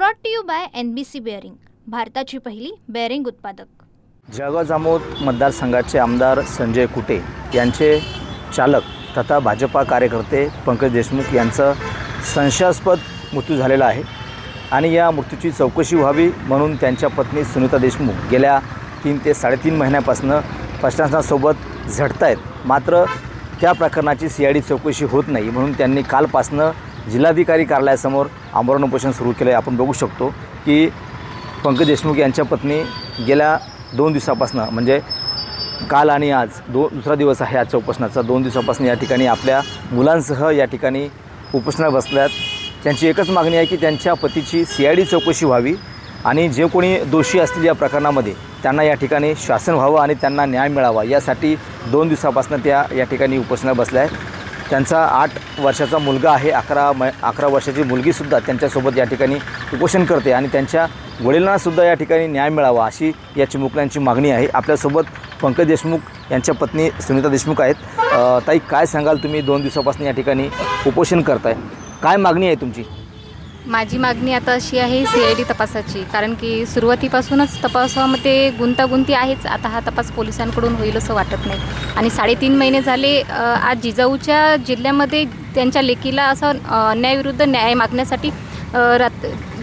Brought to you by NBC bearing, भारताची पहिली bearing उत्पादक। जळगाव जामोद मतदारसंघाचे आमदार संजय कुटे यांचे चालक तथा भाजपा कार्यकर्ते पंकज देशमुख यांचा संशयास्पद मृत्यू झालेला आहे आणि या मृत्यूची चौकशी व्हावी म्हणून त्यांच्या पत्नी सुनीता देशमुख गेल्या 3 ते 3.5 महिन्यापासून प्रशासनासोबत झटतायत। मात्र त्या प्रकरणाची CID चौकशी होत नाही म्हणून त्यांनी कालपासून जिल्हाधिकारी कार्यालयासमोर आमरण उपोषण सुरू केले। आपण बघू शकतो की पंकज देशमुख यांच्या पत्नी गेल्या 2 दिवसापासून म्हणजे काल आणि आज दुसरा दिवस आहे आजच्या उपोषणाचा, 2 दिवसापासून या ठिकाणी आपल्या मुलांसह या ठिकाणी उपोषणाला बसल्यात। त्यांची एकच मागणी आहे की त्यांच्या पतीची CID चौकशी व्हावी आणि जे कोणी दोषी असतील या प्रकरणामध्ये त्यांना या ठिकाणी शासन व्हावं आणि त्यांना न्याय मिळावा यासाठी 2 दिवसापासून त्या या ठिकाणी उपोषणाला बसल्या आहेत। त्यांचा 8 वर्षाचा मुलगा आहे, 11 वर्षाची मुलगीसुद्धा त्यांच्यासोबत या ठिकाणी उपोषण करते आणि त्यांच्या वडिलांनासुद्धा या ठिकाणी न्याय मिळावा अशी या चिमुकल्यांची मागणी आहे। आपल्यासोबत पंकज देशमुख यांच्या पत्नी सुनीता देशमुख आहेत। ताई, काय सांगाल, तुम्ही 2 दिवसापासून या ठिकाणी उपोषण करताय, काय मागणी आहे तुमची? माझी मागणी आता अशी आहे CID तपासाची, कारण की सुरुवातीपासूनच तपासामध्ये गुंतागुंती आहेच। आता हा तपास पोलिसांकडून होईल असं वाटत नाही आणि 3.5 महिने झाले आज जिजाऊच्या जिल्ह्यामध्ये त्यांच्या लेकीला असं न्यायविरुद्ध न्याय मागण्यासाठी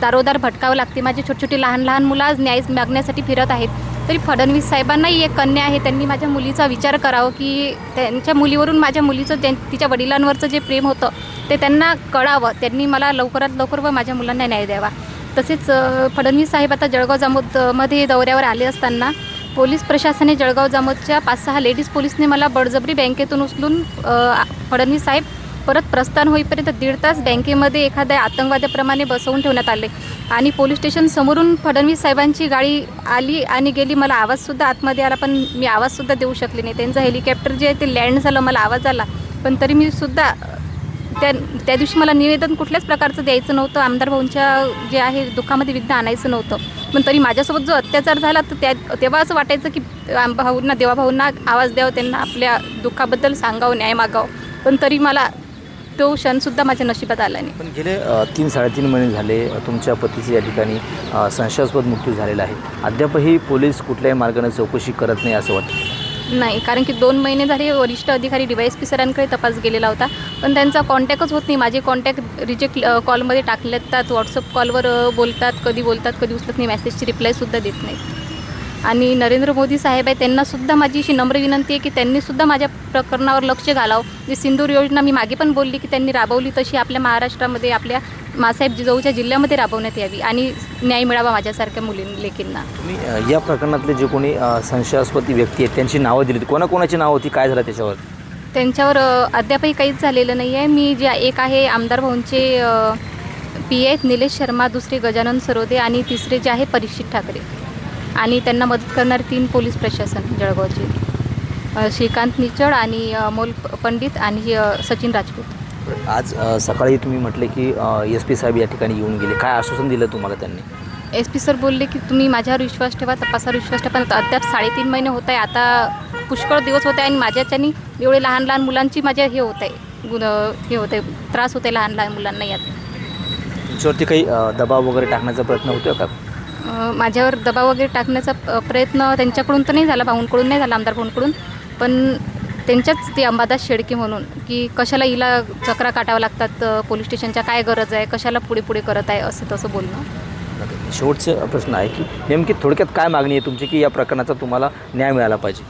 दारोदार भटकावं लागते। माझे छोटे लहान मुलं आज न्याय मागण्यासाठी फिरत आहेत। तरी फडणवीस साहेबांनाही एक कन्या आहे, त्यांनी माझ्या मुलीचा विचार करावा की त्यांच्या मुलीवरून माझ्या मुलीचं तिच्या वडिलांवरचं जे प्रेम होतं ते त्यांना कळावं। त्यांनी मला लवकरात लवकर व माझ्या मुलांना न्याय द्यावा। तसेच फडणवीस साहेब आता जळगाव जामोदमध्ये दौऱ्यावर आले असताना पोलीस प्रशासनाने जळगाव जामोदच्या 5-6 लेडीज पोलिसने मला बळजबरी बँकेतून उचलून फडणवीस साहेब परत प्रस्थान होईपर्यंत 1.5 तास बँकेमध्ये एखाद्या आतंकवाद्याप्रमाणे बसवून ठेवण्यात आले आणि पोलीस स्टेशन समोरून फडणवीस साहेबांची गाडी आली आणि गेली। मला आवाजसुद्धा आतमध्ये आला पण मी आवाजसुद्धा देऊ शकले नाही। त्यांचं हेलिकॉप्टर जे आहे ते लँड झालं, मला आवाज आला पण तरी मी सुद्धा त्या दिवशी मला निवेदन कुठल्याच प्रकारचं द्यायचं नव्हतं। आमदार भाऊंच्या जे आहे दुःखामध्ये विघ्न आणायचं नव्हतं, पण तरी माझ्यासोबत जो अत्याचार झाला तर तेव्हा असं वाटायचं की देवाभाऊंना आवाज द्यावं, त्यांना आपल्या दुःखाबद्दल सांगावं, न्याय मागावं, पण तरी मला तो क्षणसुद्धा माझ्या नशिबात आला नाही। पण गेले 3-3.5 महिने झाले तुमच्या पतीचे या ठिकाणी संशयास्पद मृत्यू झालेला आहे, अद्यापही पोलीस कुठल्याही मार्गाने चौकशी करत नाही असं वाटतं? नाही, कारण की 2 महिने झाले वरिष्ठ अधिकारी DYSP सरांकडे तपास गेलेला होता पण त्यांचा कॉन्टॅक्टच होत नाही। माझे कॉन्टॅक्ट रिजेक्ट कॉलमध्ये टाकले जातात, व्हॉट्सअप कॉलवर बोलतात, कधी उचलत नाही, मेसेजची रिप्लायसुद्धा देत नाहीत। आणि नरेंद्र मोदी साहेब आहे, त्यांनासुद्धा माझी अशी नम्र विनंती आहे की त्यांनीसुद्धा माझ्या प्रकरणावर लक्ष घालावं। जी सिंदूर योजना मी मागे पण बोलली की त्यांनी राबवली तशी आपल्या महाराष्ट्रामध्ये आपल्या मासाहेब जिजाऊच्या जिल्ह्यामध्ये राबवण्यात यावी आणि न्याय मिळावा माझ्यासारख्या लेकींना। तुम्ही या प्रकरणातले जे कोणी संशयास्पद व्यक्ती आहेत त्यांची नावं दिली, कोणाकोणाची नावं होती, काय झालं त्याच्यावर? त्यांच्यावर अद्यापही काहीच झालेलं नाही आहे। मी जे एक आहे आमदार भाऊंचे PA आहेत निलेश शर्मा, दुसरे गजानन सरोदे आणि तिसरे जे आहे परीक्षित ठाकरे आणि त्यांना मदत करणारे 3 पोलीस प्रशासन जळगावचे श्रीकांत निचड आणि अमोल पंडित आणि सचिन राजपूत। आज सकाळी तुम्ही म्हटले की SP साहेब या ठिकाणी येऊन गेले, काय आश्वासन दिलं तुम्हाला त्यांनी? SP सर बोलले की तुम्ही माझ्यावर विश्वास ठेवा, तपासावर विश्वास ठेवा। अद्याप 3.5 महिने होत आहे, आता पुष्कळ दिवस होत आहे आणि माझ्याच्यानी एवढे लहान मुलांची माझ्या हे होत आहे त्रास होत आहे लहान मुलांना। यात तुमच्यावरती काही दबाव वगैरे टाकण्याचा प्रयत्न होतो का? माझ्यावर दबाव वगैरे टाकण्याचा प्रयत्न त्यांच्याकडून तर नाही झाला, भाऊंकडून नाही झाला, आमदार भाऊंकडून, पण त्यांच्याच ते अंबादास शेळके म्हणून की कशाला हिला चक्रा काटावं लागतात पोलीस स्टेशनच्या, काय गरज आहे, कशाला पुढे करत आहे असं तसं बोलणं। शेवटचा प्रश्न आहे की नेमकी थोडक्यात काय मागणी आहे तुमची की या प्रकरणाचा तुम्हाला न्याय मिळाला पाहिजे?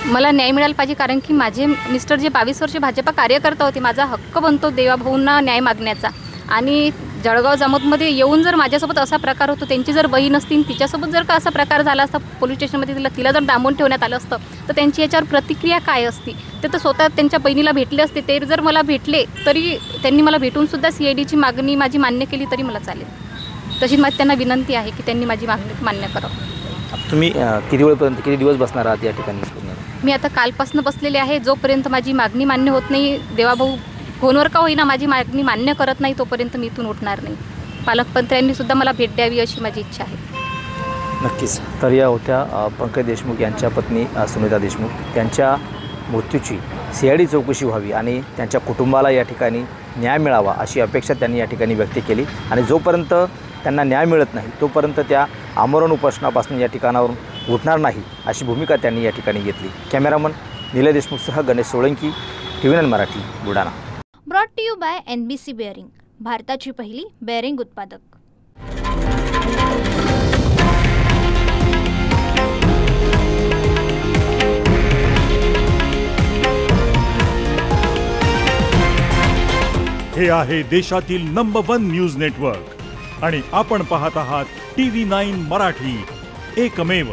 मला न्याय मिळाला पाहिजे, कारण की माझे मिस्टर जे 22 वर्ष भाजपा कार्यकर्ता होते, माझा हक्क बनतो देवाभाऊंना न्याय मागण्याचा। आणि जळगाव जामोदमध्ये येऊन जर माझ्यासोबत असा प्रकार होतो, त्यांची जर बहीण असती तिच्यासोबत जर का असा प्रकार झाला असता पोलीस स्टेशनमध्ये, तिला जर डांबून ठेवण्यात आलं असतं तर त्यांची याच्यावर प्रतिक्रिया काय असती? ते तर स्वतः त्यांच्या बहिणीला भेटले असते, ते जर मला भेटले तरी त्यांनी मला भेटूनसुद्धा CIDची मागणी माझी मान्य केली तरी मला चालेल। तशी माझी त्यांना विनंती आहे की त्यांनी माझी मागणी मान्य करावं। तुम्ही किती दिवस बसणार आहात या ठिकाणी? मी आता कालपासून बसलेले आहे, जोपर्यंत माझी मागणी मान्य होत नाही, देवाभाऊ फोनवर का होईना माझी मागणी मान्य करत नाही तोपर्यंत मी इथून उठणार नाही। पालकमंत्र्यांनी सुद्धा मला भेट द्यावी अशी माझी इच्छा आहे। नक्कीच। तर या होत्या पंकज देशमुख यांच्या पत्नी सुनीता देशमुख, त्यांच्या मृत्यूची CID चौकशी व्हावी आणि त्यांच्या कुटुंबाला या ठिकाणी न्याय मिळावा अशी अपेक्षा त्यांनी या ठिकाणी व्यक्त केली आणि जोपर्यंत त्यांना न्याय मिळत नाही तोपर्यंत त्या आमरण उपोषणापासून या ठिकाणावरून उठणार नाही अशी भूमिका त्यांनी या ठिकाणी घेतली. कॅमेरामन निलय देशमुखसह Ganesh Solanki, TV9 Marathi, Buldhana. Brought to you by NBC bearing, भारताची पहिली बेअरिंग उत्पादक. हे आहे देशातील नंबर 1 न्यूज नेटवर्क आणि आपण पाहत आहात TV9 मराठी, एकमेव.